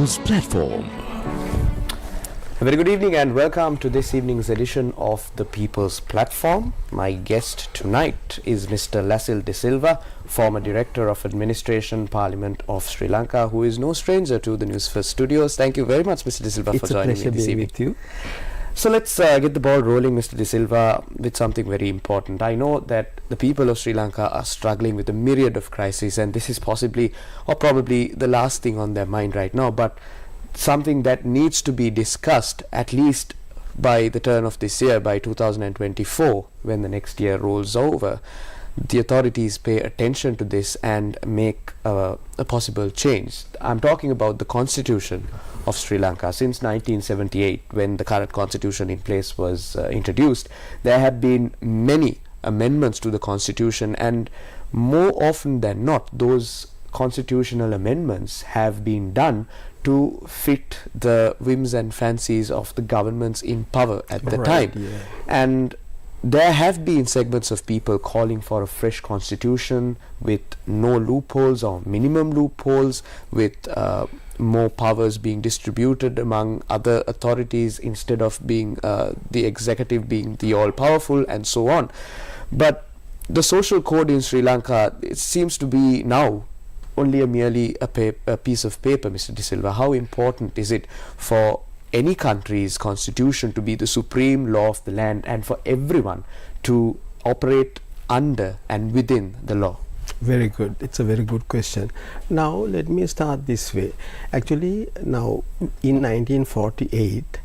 People's Platform. A very good evening and welcome to this evening's edition of the People's Platform. My guest tonight is Mr. Lacille De Silva, former Director of Administration, Parliament of Sri Lanka, who is no stranger to the Newsfirst studios. Thank you very much, Mr. De Silva, for joining me this evening. It's a pleasure being with you. So let's get the ball rolling, Mr. De Silva, with something very important. I know that the people of Sri Lanka are struggling with a myriad of crises, and this is possibly or probably the last thing on their mind right now, but something that needs to be discussed at least by the turn of this year, by 2024, when the next year rolls over. The authorities pay attention to this and make a possible change. I'm talking about the Constitution of Sri Lanka. Since 1978, when the current constitution in place was introduced, there have been many amendments to the constitution, and more often than not, those constitutional amendments have been done to fit the whims and fancies of the governments in power at the time. Yeah. And there have been segments of people calling for a fresh constitution with no loopholes or minimum loopholes, with more powers being distributed among other authorities instead of being the executive being the all-powerful, and so on. But the social code in Sri Lanka, it seems to be now only merely a piece of paper, Mr. De Silva. How important is it for any country's constitution to be the supreme law of the land and for everyone to operate under and within the law? Very good. It's a very good question. Now, let me start this way. Actually, now, in 1948,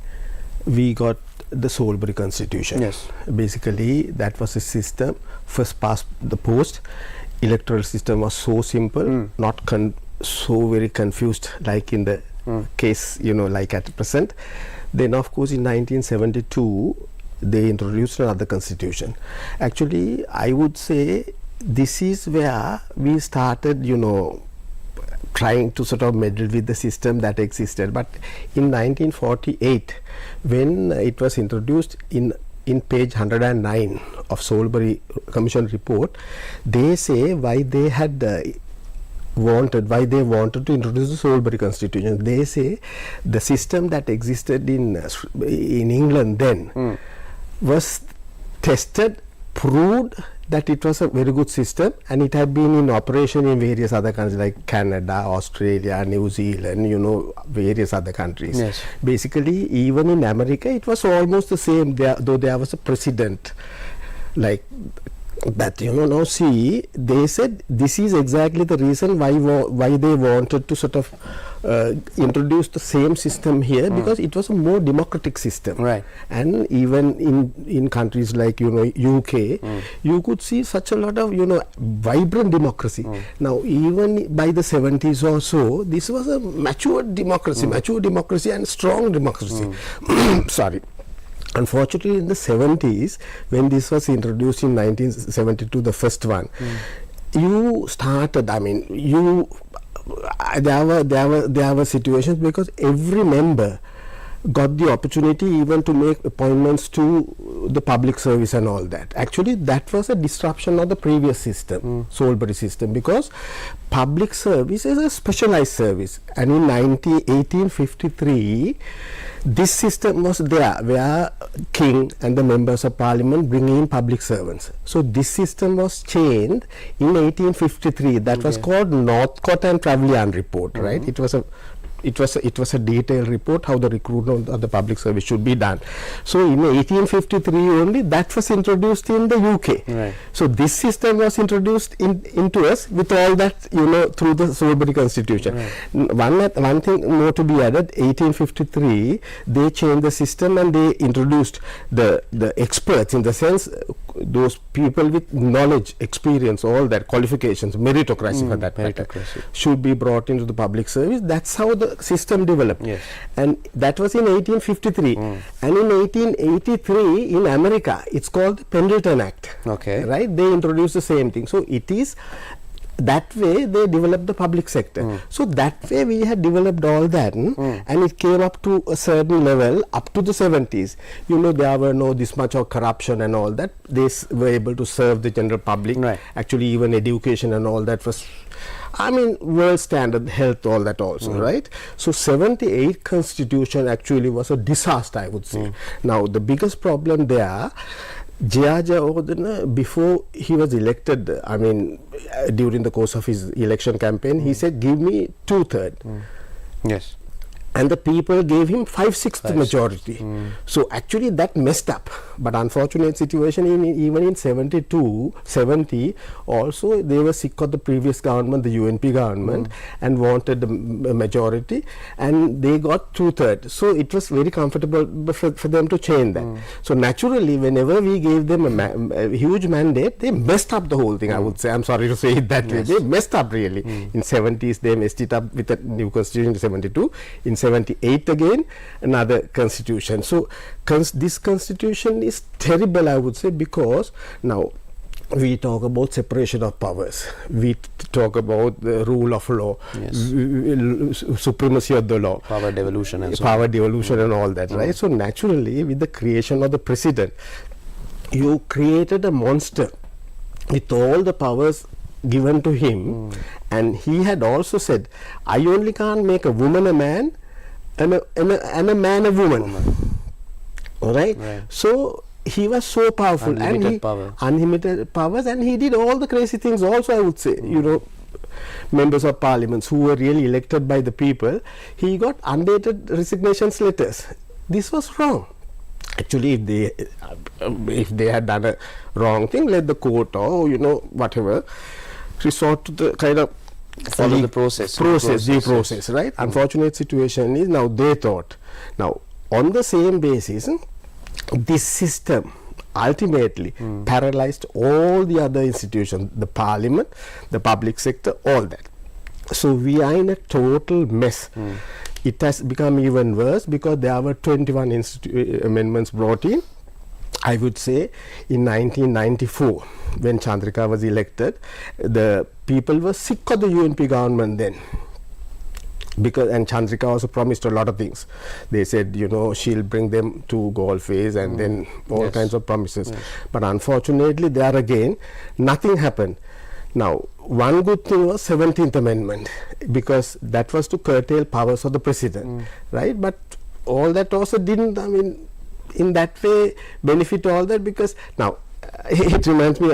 we got the Salisbury Constitution. Yes. Basically, that was a system, first past the post. Electoral system was so simple, not so very confused like in the case, like at present. Then, of course, in 1972, they introduced another constitution. Actually, I would say this is where we started, trying to sort of meddle with the system that existed. But in 1948, when it was introduced in page 109 of Salisbury Commission report, they say why they had wanted to introduce the Salisbury Constitution. They say the system that existed in England then was tested, proved that it was a very good system, and it had been in operation in various other countries like Canada, Australia, New Zealand, various other countries. Yes. Basically, even in America, it was almost the same, though there was a precedent like that. Now see, they said this is exactly the reason why they wanted to sort of introduce the same system here, because it was a more democratic system. Right. And even in countries like UK, you could see such a lot of vibrant democracy. Now even by the 70s or so, this was a mature democracy and strong democracy. Sorry. Unfortunately, in the 70s, when this was introduced in 1972, the first one, you started, there were situations because every member got the opportunity even to make appointments to the public service and all that. Actually, that was a disruption of the previous system, Salisbury system, because public service is a specialized service. And in 1853, this system was there, where King and the members of parliament bring in public servants. So this system was changed in 1853. That was called Northcote and Trevelyan report, right? It was a detailed report how the recruitment of the public service should be done. So in 1853 only that was introduced in the UK. Right. So this system was introduced into us with all that through the Salisbury Constitution. Right. One thing more to be added, 1853 they changed the system and they introduced the experts, in the sense those people with knowledge, experience, all that, qualifications, meritocracy for that matter, should be brought into the public service. That's how the system developed. Yes. And that was in 1853. And in 1883 in America, it's called the Pendleton Act. Okay. Right? They introduced the same thing. So it is that way they developed the public sector. So that way we had developed all that, and it came up to a certain level up to the 70s. There were no this much of corruption and all that. They were able to serve the general public. Right. Actually, even education and all that was I mean, world standard health, all that also, right? So 78 constitution actually was a disaster, I would say. Now, the biggest problem there, Jaja Odena, before he was elected, I mean, during the course of his election campaign, he said, give me 2/3. Yes. And the people gave him 5/6 majority. So actually that messed up. But unfortunate situation, even in 70 also they were sick of the previous government, the UNP government, and wanted a majority, and they got 2/3. So it was very comfortable for them to change that. So naturally, whenever we gave them a huge mandate, they messed up the whole thing, I would say. I'm sorry to say it that way. They messed up really. In 70s, they messed it up with a new constitution in 72. In 78 again, another constitution. So this constitution is terrible, I would say, because now we talk about separation of powers, we talk about the rule of law, supremacy of the law, power devolution and so power devolution and all that, right? So naturally, with the creation of the president, you created a monster with all the powers given to him, and he had also said, I only can't make a woman a man and a man a woman. All right? So he was so powerful, unlimited powers, and he did all the crazy things also, I would say. You know, members of parliaments who were really elected by the people, he got undated resignations letters. This was wrong. Actually, if they had done a wrong thing, let the court or whatever resort to the kind of follow the process, due process, right? Unfortunate situation is now they thought. Now, on the same basis, this system ultimately paralyzed all the other institutions, the parliament, the public sector, all that. So we are in a total mess. It has become even worse because there were 21 amendments brought in. I would say in 1994, when Chandrika was elected, the people were sick of the UNP government then. And Chandrika also promised a lot of things. They said, she'll bring them to goal phase and then all kinds of promises. But unfortunately, there again, nothing happened. Now, one good thing was 17th Amendment, because that was to curtail powers of the president, right? But all that also didn't, in that way, benefit all that, because now, it reminds me,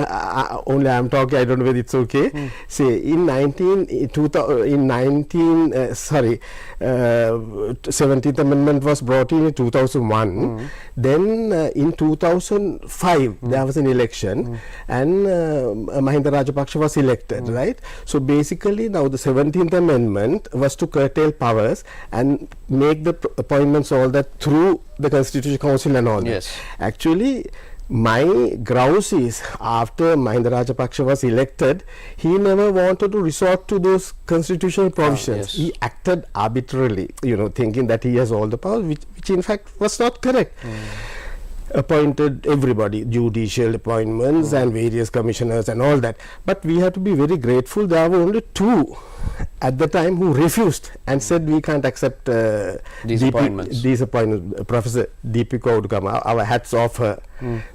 only I'm talking, I don't know whether it's okay. Say, in 17th Amendment was brought in 2001. Then in 2005, there was an election, and Mahinda Rajapaksa was elected, right? So basically, now the 17th Amendment was to curtail powers and make the appointments all that through the Constitutional Council and all that. Actually, my grouse is, after Mahinda Rajapaksa was elected, he never wanted to resort to those constitutional provisions. He acted arbitrarily, thinking that he has all the powers, which in fact was not correct. Appointed everybody, judicial appointments and various commissioners and all that. But we have to be very grateful. There were only 2 at the time who refused and said we can't accept these appointments. Professor Deepika Udukama, our hats off her.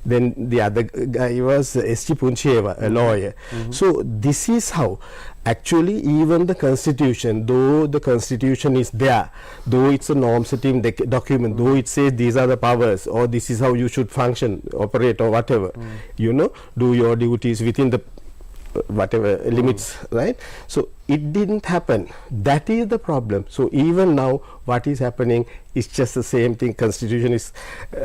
Then the other guy was S.G. Puncheva, a lawyer. So this is how actually even the constitution, though the constitution is there, though it's a norm setting document, though it says these are the powers or this is how you should function, operate or whatever, do your duties within the whatever limits, right? So it didn't happen. That is the problem. So even now what is happening is just the same thing. Constitution is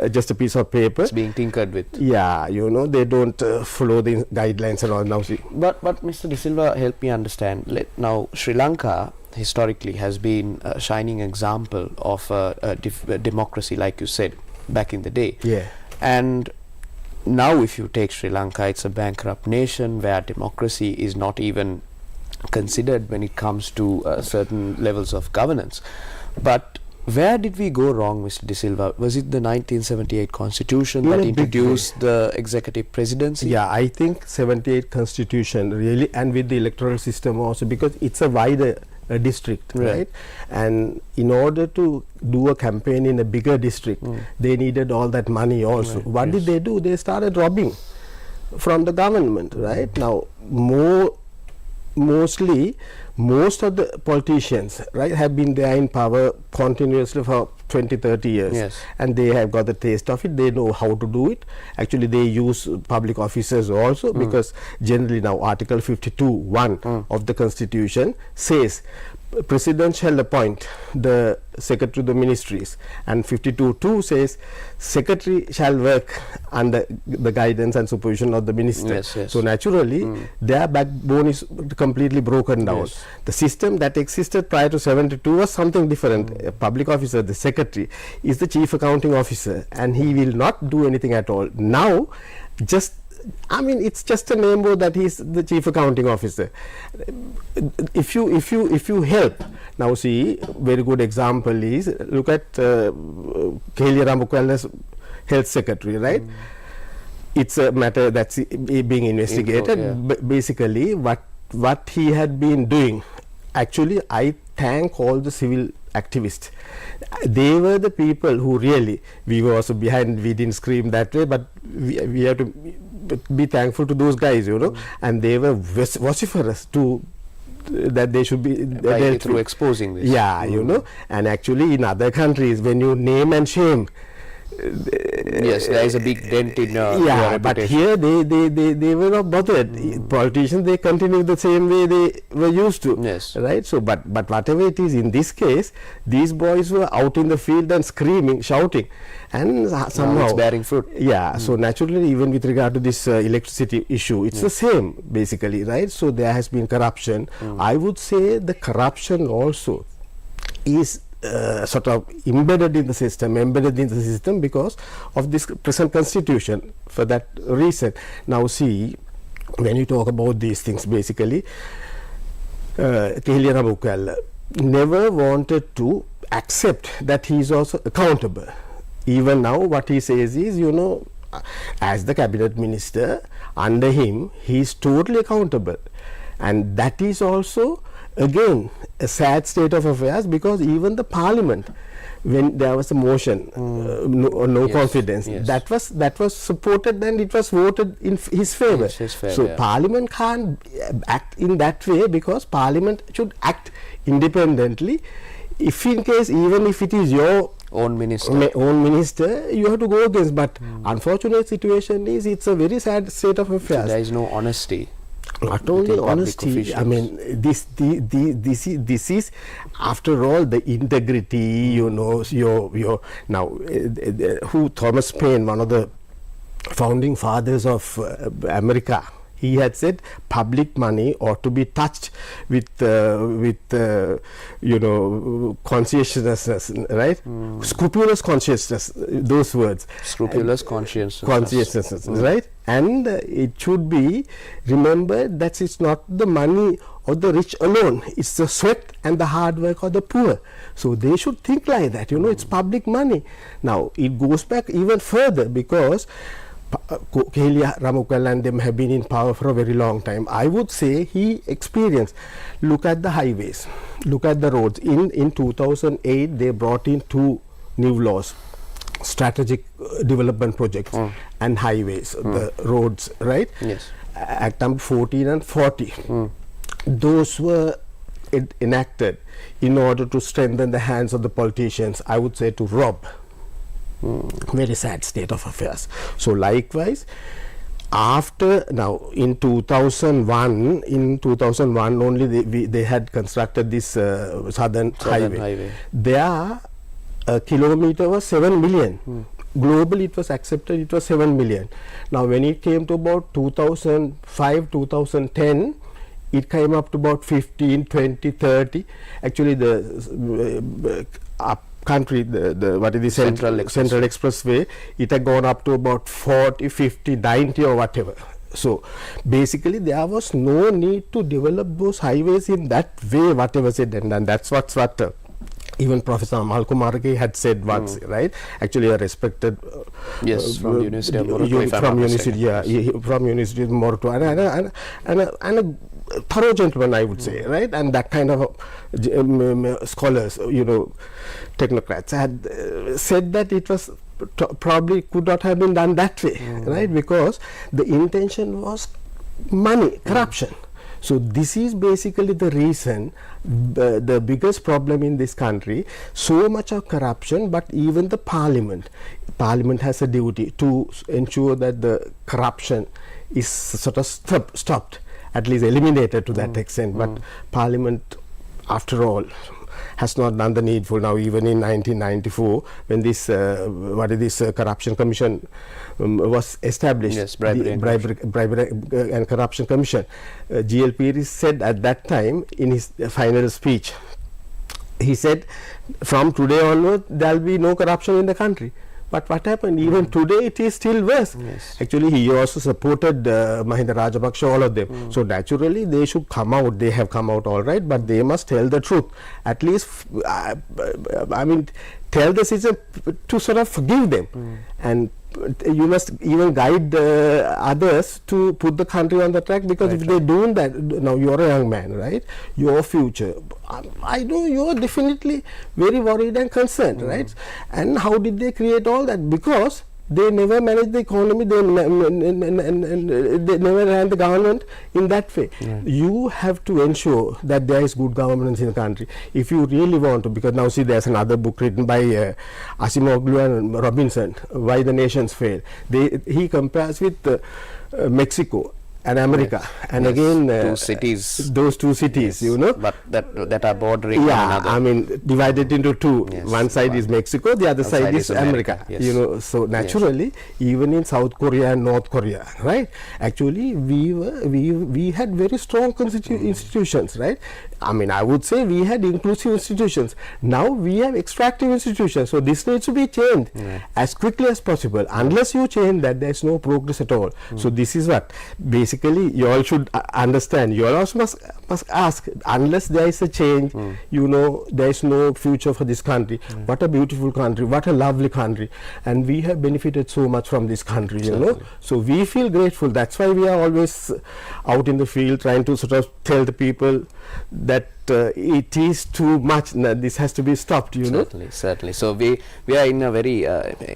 just a piece of paper. It's being tinkered with. Yeah, they don't follow the guidelines and all now. But Mr. De Silva, help me understand. Now Sri Lanka historically has been a shining example of a democracy, like you said, back in the day. And now if you take Sri Lanka, it's a bankrupt nation where democracy is not even considered when it comes to certain levels of governance. But where did we go wrong, Mr. De Silva? Was it the 1978 constitution that introduced the executive presidency? Yeah, I think 78 constitution really, and with the electoral system also, because it's a wider district, right? And in order to do a campaign in a bigger district, they needed all that money also. What did they do? They started robbing from the government, right? Now, mostly most of the politicians, right, have been there in power continuously for 20-30 years. Yes. And they have got the taste of it. They know how to do it. Actually, they use public officers also, because generally now Article 52(1) of the Constitution says President shall appoint the Secretary of the Ministries, and 52(2) says Secretary shall work under the guidance and supervision of the Minister. Yes, yes. So naturally, their backbone is completely broken down. Yes. The system that existed prior to 72 was something different. A public officer, the Secretary, is the Chief Accounting Officer, and he will not do anything at all. Now, it's just a name that he is the Chief Accounting Officer. If you help, now see, very good example is, look at Kelia Ramukwala's Health Secretary, right? It's a matter that's being investigated. Basically, what he had been doing, actually, I thank all the civil activists. They were the people who really, we were also behind, we didn't scream that way, but we have to be thankful to those guys, and they were vociferous to that they should be dealt through exposing this. Yeah, and actually in other countries, when you name and shame, yes, there is a big dent in yeah, but here they were not bothered. Politicians, they continue the same way they were used to. Yes. Right. So, but whatever it is, in this case, these boys were out in the field and screaming, shouting, and somehow it's bearing fruit. Yeah. So naturally, even with regard to this electricity issue, it's the same basically, right? So there has been corruption. I would say the corruption also is sort of embedded in the system because of this present constitution, for that reason. Now see, when you talk about these things, basically Kelia Ramukwala never wanted to accept that he is also accountable. Even now what he says is, as the cabinet minister, under him he is totally accountable, and that is also again a sad state of affairs, because even the parliament, when there was a motion no confidence, that was supported and it was voted in his favor. So parliament can't act in that way, because parliament should act independently. If in case, even if it is your own minister, you have to go against. But unfortunate situation is, it's a very sad state of affairs. So there is no honesty. Not only honesty, I mean, this is after all the integrity, your now who Thomas Paine, one of the founding fathers of America, he had said public money ought to be touched with conscientiousness, right? Scrupulous consciousness, those words. Scrupulous conscientiousness, right? And it should be remembered that it's not the money of the rich alone, it's the sweat and the hard work of the poor. So they should think like that, it's public money. Now it goes back even further, because Kelia Ramukwala and them have been in power for a very long time. I would say he experienced, look at the highways, look at the roads. In 2008 they brought in 2 new laws, strategic development projects and highways, the roads, right? Yes. Act number 14 and 40. Those were enacted in order to strengthen the hands of the politicians, I would say, to rob. Very sad state of affairs. So likewise, after now in 2001 only they had constructed this southern highway. Their kilometer was 7 million. Globally it was accepted, it was 7 million. Now when it came to about 2005, 2010, it came up to about 15, 20, 30. Actually the country, what is the Central Expressway, it had gone up to about 40, 50, 90 or whatever. So basically there was no need to develop those highways in that way, whatever said and done. That's what even Professor Amal Kumarage had said once, right? Actually a respected from University of Morocco, from University of Morocco, and a thorough gentleman, I would say, right? And that kind of scholars, technocrats had said that it was probably could not have been done that way, right? Because the intention was money, corruption. So this is basically the reason, the biggest problem in this country, so much of corruption, but even the parliament has a duty to ensure that the corruption is sort of stopped, at least eliminated to that extent. But parliament, after all, has not done the needful. Now, even in 1994, when this corruption commission was established, yes, bribery and corruption commission, GLP said at that time in his final speech, he said, from today onward there will be no corruption in the country. But what happened? Even today it is still worse. Yes. Actually, he also supported Mahinda Rajapaksa, all of them. So naturally they should come out. They have come out all right, but they must tell the truth. At least, I mean, tell the citizen to sort of forgive them. And you must even guide others to put the country on the track, because if they do that, now you're a young man, right? Your future, I know you're definitely very worried and concerned, right? And how did they create all that? Because they never managed the economy, they never ran the government in that way. You have to ensure that there is good governance in the country if you really want to. Because now see, there's another book written by Asimoglu and Robinson, Why the Nations Fail. He compares with Mexico and America, and again those two cities, you know, but that are bordering one another. I mean, divided into two. One side is Mexico, the other side is America. You know, so naturally, even in South Korea and North Korea, right? Actually, we had very strong institutions, right? I mean, I would say we had inclusive institutions. Now we have extractive institutions. So this needs to be changed as quickly as possible. Unless you change that, there is no progress at all. So this is what basically you all should understand. You all also must ask, unless there is a change, you know, there is no future for this country. What a beautiful country, what a lovely country, and we have benefited so much from this country, you know. So we feel grateful. That's why we are always out in the field trying to sort of tell the people that it is too much. This has to be stopped, you know. Certainly. So we are in a very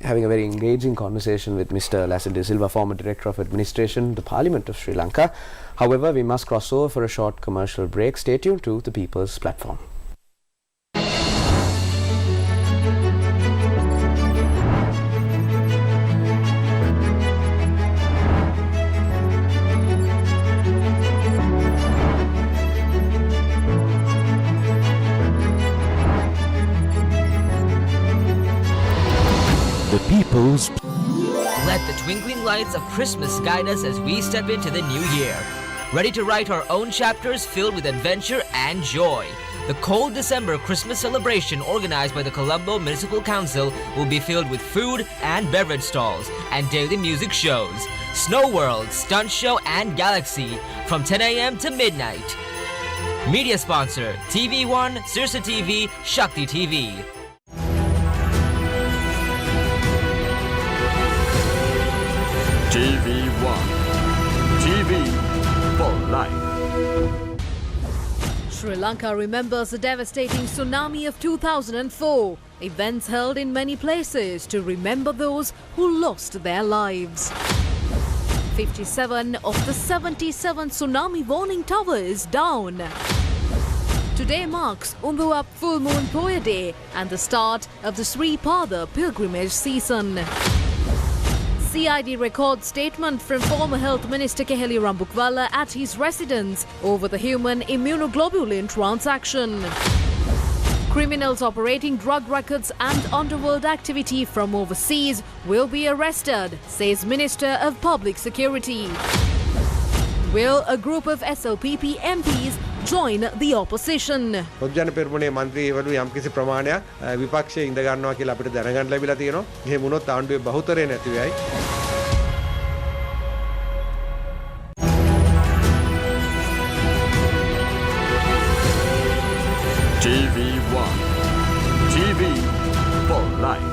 having a very engaging conversation with Mr. Lacille De Silva, former Director of Administration, the Parliament of Sri Lanka. However, we must cross over for a short commercial break. Stay tuned to the People's Platform. The People's. Let the twinkling lights of Christmas guide us as we step into the new year. Ready to write our own chapters filled with adventure and joy. The Cold December Christmas celebration organized by the Colombo Municipal Council will be filled with food and beverage stalls and daily music shows. Snow World, Stunt Show and Galaxy from 10 a.m. to midnight. Media sponsor TV1, Sirasa TV, Shakti TV. TV1. TV for life. Sri Lanka remembers the devastating tsunami of 2004. Events held in many places to remember those who lost their lives. 57 of the 77 tsunami warning towers down. Today marks Umbuap Full Moon Poya Day and the start of the Sri Pada pilgrimage season. CID records statement from former Health Minister Keheli Rambukwala at his residence over the human immunoglobulin transaction. Criminals operating drug records and underworld activity from overseas will be arrested, says Minister of Public Security. Will a group of SLPP MPs join the opposition? පොත්ජන පෙරමුණේ මන්ත්‍රීවරු යම්කිසි ප්‍රමාණයක් විපක්ෂයේ ඉඳ ගන්නවා කියලා අපිට දැනගන්න ලැබිලා තියෙනවා. එහෙම වුණොත් ආණ්ඩුවේ බහුතරය නැති වෙයි. TV1. TV for life.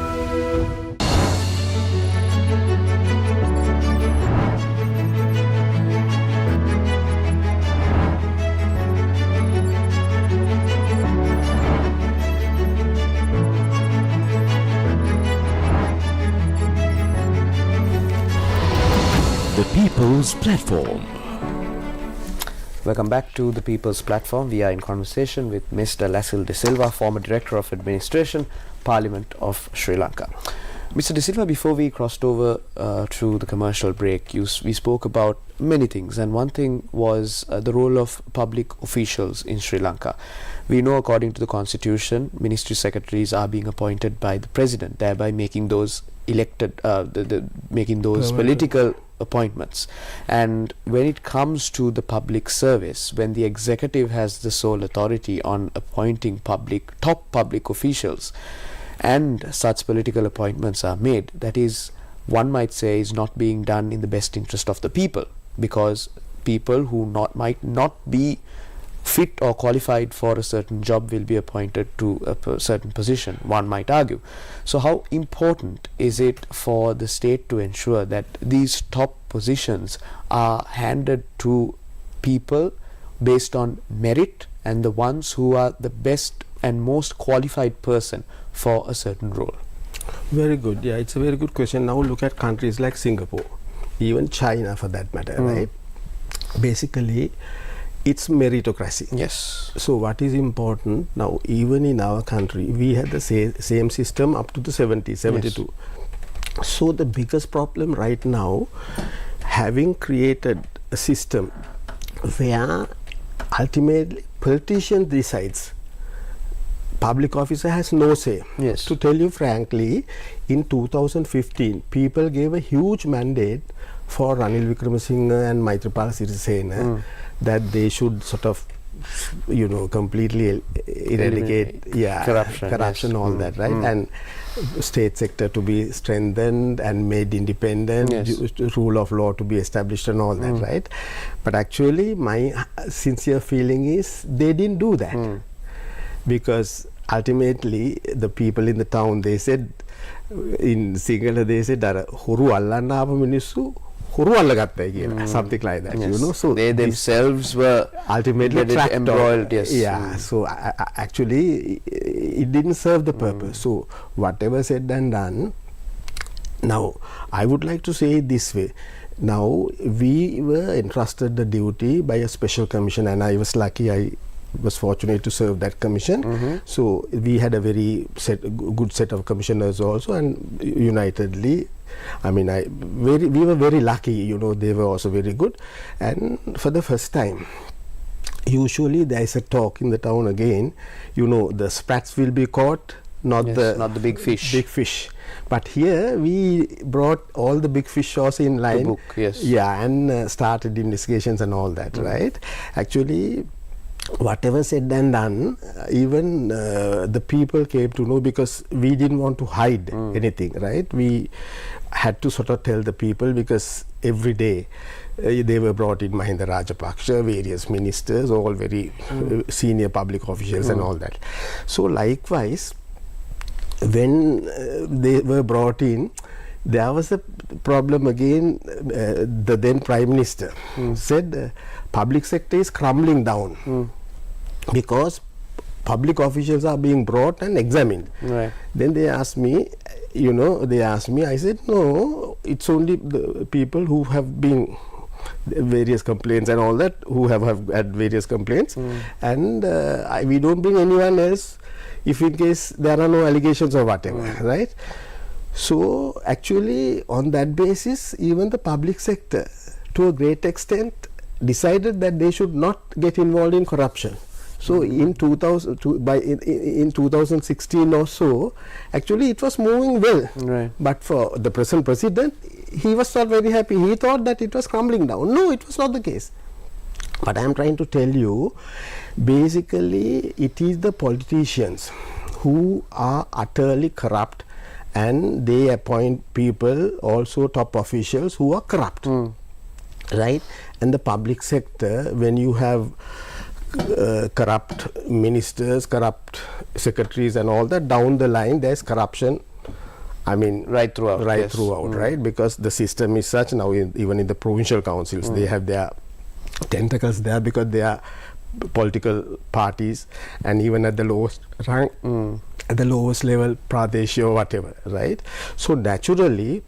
The People's Platform. Welcome back to the People's Platform. We are in conversation with Mr. Lacille De Silva, former Director of Administration, Parliament of Sri Lanka. Mr. De Silva, before we crossed over to the commercial break, we spoke about many things, and one thing was the role of public officials in Sri Lanka. We know, according to the Constitution, ministry secretaries are being appointed by the President, thereby making those making those political appointments. And when it comes to the public service, when the executive has the sole authority on appointing top public officials, and such political appointments are made, that is, one might say, is not being done in the best interest of the people, because people who might not be fit or qualified for a certain job will be appointed to a certain position, one might argue. So how important is it for the state to ensure that these top positions are handed to people based on merit, and the ones who are the best and most qualified person for a certain role? Very good. Yeah, it's a very good question. Now look at countries like Singapore, even China for that matter, right? Basically, it's meritocracy. Yes. So what is important now, even in our country, we had the same system up to the 70s, 72. Yes. So the biggest problem right now, having created a system where ultimately politician decides, public officer has no say. Yes. To tell you frankly, in 2015, people gave a huge mandate for Ranil Wickremesinghe and Maithripala Sirisena that they should sort of, completely eradicate corruption, all that, right? And state sector to be strengthened and made independent, rule of law to be established and all that, right? But actually, my sincere feeling is they didn't do that. Because ultimately the people in the town, they said, in Sinhala they said, "Huru allanna aapa minissu huru allagatta" kiyala, something like that. So they themselves were ultimately embroiled. Yes. Yeah. So actually it didn't serve the purpose. So whatever said and done. Now I would like to say it this way. Now we were entrusted the duty by a special commission, and I was lucky. I was fortunate to serve that commission. So we had a very good set of commissioners also, and unitedly, I mean, we were very lucky, they were also very good. And for the first time, usually there is a talk in the town again, the sprats will be caught, not the big fish. But here we brought all the big fish also in line. The book, yes. Yeah, and started investigations and all that, right? Actually, whatever said and done, even the people came to know, because we didn't want to hide anything, right? We had to sort of tell the people, because every day they were brought in, Mahinda Rajapaksa, various ministers, all very senior public officials and all that. So likewise, when they were brought in, there was a problem again. The then Prime Minister said public sector is crumbling down because public officials are being brought and examined. Right. Then they asked me, I said, no, it's only the people who have been various complaints and all that, who have had various complaints, and we don't bring anyone else if in case there are no allegations or whatever, right? So actually on that basis, even the public sector to a great extent decided that they should not get involved in corruption. So in 2016 or so, actually it was moving well. Right. But for the present president, he was not very happy. He thought that it was crumbling down. No, it was not the case. But I am trying to tell you, basically it is the politicians who are utterly corrupt, and they appoint people, also top officials, who are corrupt, right? And the public sector, when you have corrupt ministers, corrupt secretaries and all that, down the line there is corruption, I mean, right throughout, right? Because the system is such now, even in the provincial councils, they have their tentacles there, because they are political parties, and even at the lowest rank, at the lowest level, Pradesh or whatever, right? So naturally,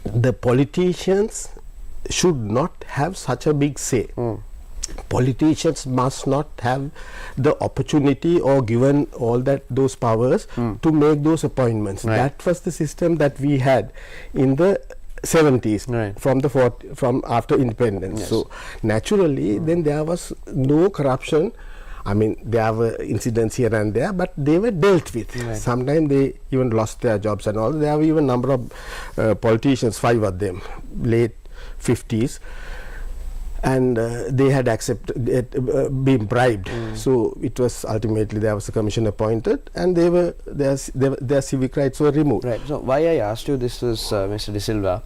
the politicians should not have such a big say. politicians must not have the opportunity or given all those powers to make those appointments. Right. That was the system that we had in the 70s, Right. from after independence. Yes. So naturally, then there was no corruption. I mean, there were incidents here and there, but they were dealt with. Right. Sometimes they even lost their jobs and all. There were even number of politicians, 5 of them, late 50s, and they had been bribed. So it was ultimately there was a commission appointed, and their civic rights were removed. Right. So why I asked you this is, Mr. De Silva,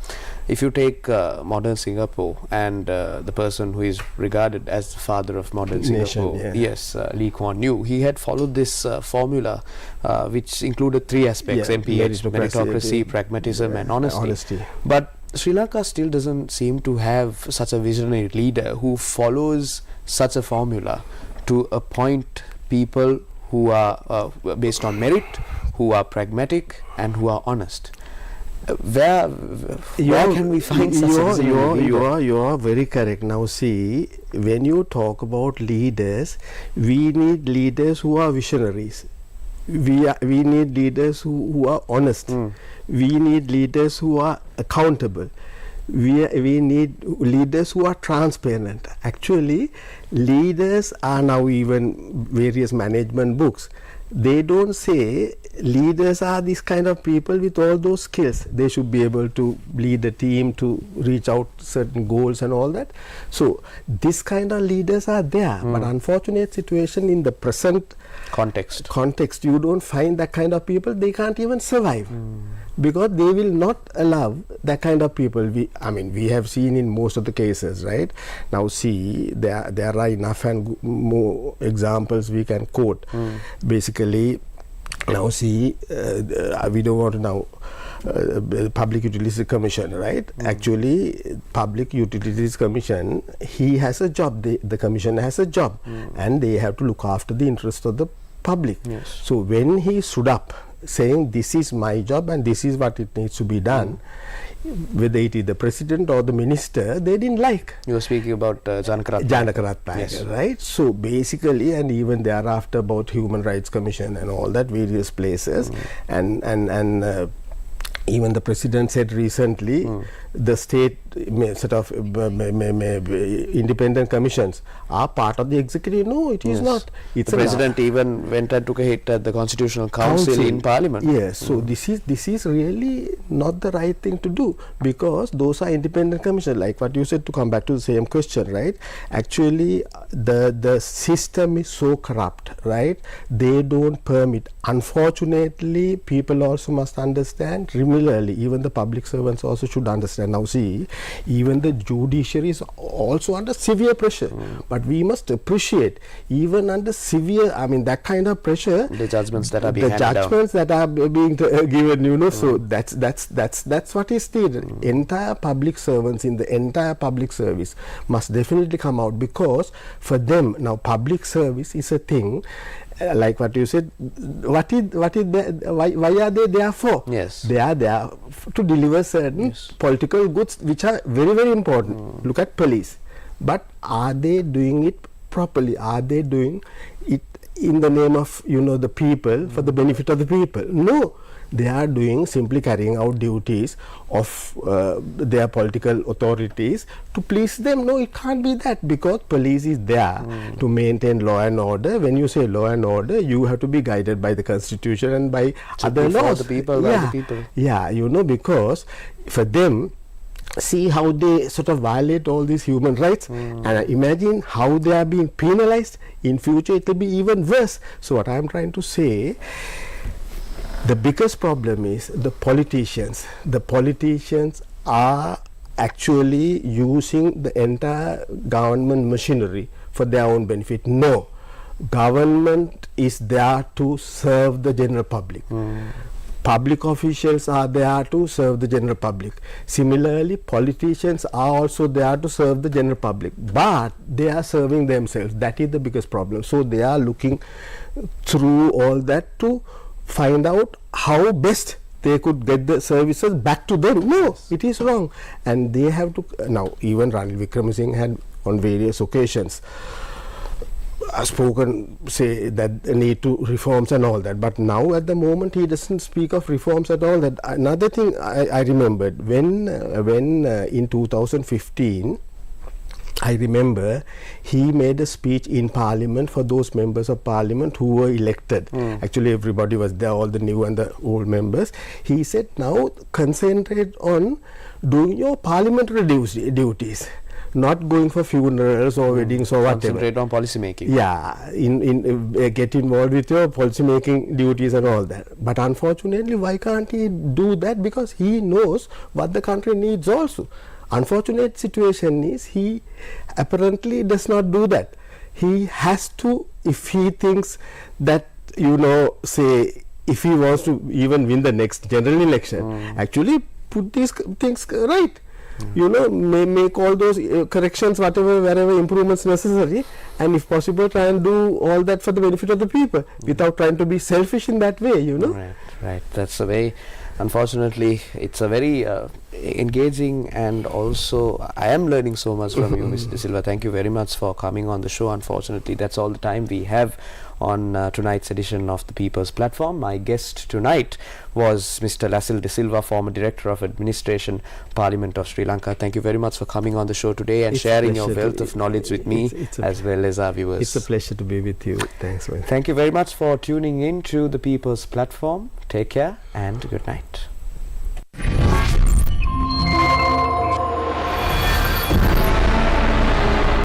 if you take modern Singapore and the person who is regarded as the father of modern Nation, Singapore, yeah. yes, Lee Kuan Yew, he had followed this formula which included 3 aspects: Yeah, MPH, meritocracy, meritocracy, pragmatism, and honesty. But Sri Lanka still doesn't seem to have such a visionary leader who follows such a formula to appoint people who are based on merit, who are pragmatic, and who are honest. Where can we find such a visionary leader? You are very correct. Now see, when you talk about leaders, we need leaders who are visionaries. We need leaders who are honest. We need leaders who are accountable. We need leaders who are transparent. Actually, leaders are now even various management books. They don't say leaders are these kind of people with all those skills. They should be able to lead a team to reach out certain goals and all that. So this kind of leaders are there, but unfortunate situation in the present context, you don't find that kind of people. They can't even survive because they will not allow that kind of people. We have seen in most of the cases, right? Now see, there are enough and more examples we can quote. Basically, now see, we don't want to now Public Utilities Commission, right? Actually, Public Utilities Commission, he has a job, the commission has a job, and they have to look after the interest of the public. Yes. So when he stood up saying this is my job and this is what it needs to be done, whether it is the president or the minister, they didn't like. You were speaking about Janakarat. Yes. Right? So basically, and even thereafter about Human Rights Commission and all that, various places, and even the president said recently, the state independent commissions are part of the executive. No, it is not. The president even went and took a hit at the Constitutional Council in Parliament. Yes, so this is really not the right thing to do, because those are independent commissions. Like what you said, to come back to the same question, right? Actually, the system is so corrupt, right? They don't permit. Unfortunately, people also must understand. Similarly, even the public servants also should understand. Now see, even the judiciary is also under severe pressure, but we must appreciate, even under severe, that kind of pressure, The judgments that are being the handed down. judgments that are being given, so that's what is needed. Entire public servants in the entire public service must definitely come out, because for them now public service is a thing. Like what you said, why are they there for? Yes. They are there to deliver certain political goods, which are very, very important. Look at police. But are they doing it properly? Are they doing it in the name of, the people, for the benefit of the people? No. They are simply carrying out duties of their political authorities to please them. No, it can't be that, because police is there to maintain law and order. When you say law and order, you have to be guided by the constitution and by other laws. For the people, by the people. Yeah, because for them, see how they sort of violate all these human rights, and imagine how they are being penalized. In future, it will be even worse. So what I am trying to say, the biggest problem is the politicians. The politicians are actually using the entire government machinery for their own benefit. No, government is there to serve the general public. Public officials are there to serve the general public. Similarly, politicians are also there to serve the general public, but they are serving themselves. That is the biggest problem. So they are looking through all that to find out how best they could get the services back to them. No, it is wrong, and they have to now. Even Ranil Wickremesinghe had on various occasions spoken, say that the need to reforms and all that, but now at the moment he doesn't speak of reforms at all. That another thing I remembered when in 2015, I remember he made a speech in Parliament for those members of Parliament who were elected. Actually everybody was there, all the new and the old members. He said, now concentrate on doing your parliamentary duties, not going for funerals or weddings or whatever. Concentrate on policy making. Yeah, get involved with your policy making duties and all that. But unfortunately, why can't he do that? Because he knows what the country needs also. Unfortunate situation is he apparently does not do that. He has to, if he thinks that, you know, say if he wants to even win the next general election, actually put these things right. You know, make all those corrections, whatever, wherever improvements necessary, and if possible try and do all that for the benefit of the people without trying to be selfish in that way, you know. Right. That's a way. Unfortunately, it's a very engaging, and also I am learning so much from you, Mr. De Silva. Thank you very much for coming on the show. Unfortunately, that's all the time we have on tonight's edition of the People's Platform. My guest tonight was Mr. Lacille De Silva, former Director of Administration, Parliament of Sri Lanka. Thank you very much for coming on the show today and sharing your wealth of knowledge with me as well as our viewers. It's a pleasure to be with you. Thanks, man. Thank you very much for tuning in to the People's Platform. Take care and good night.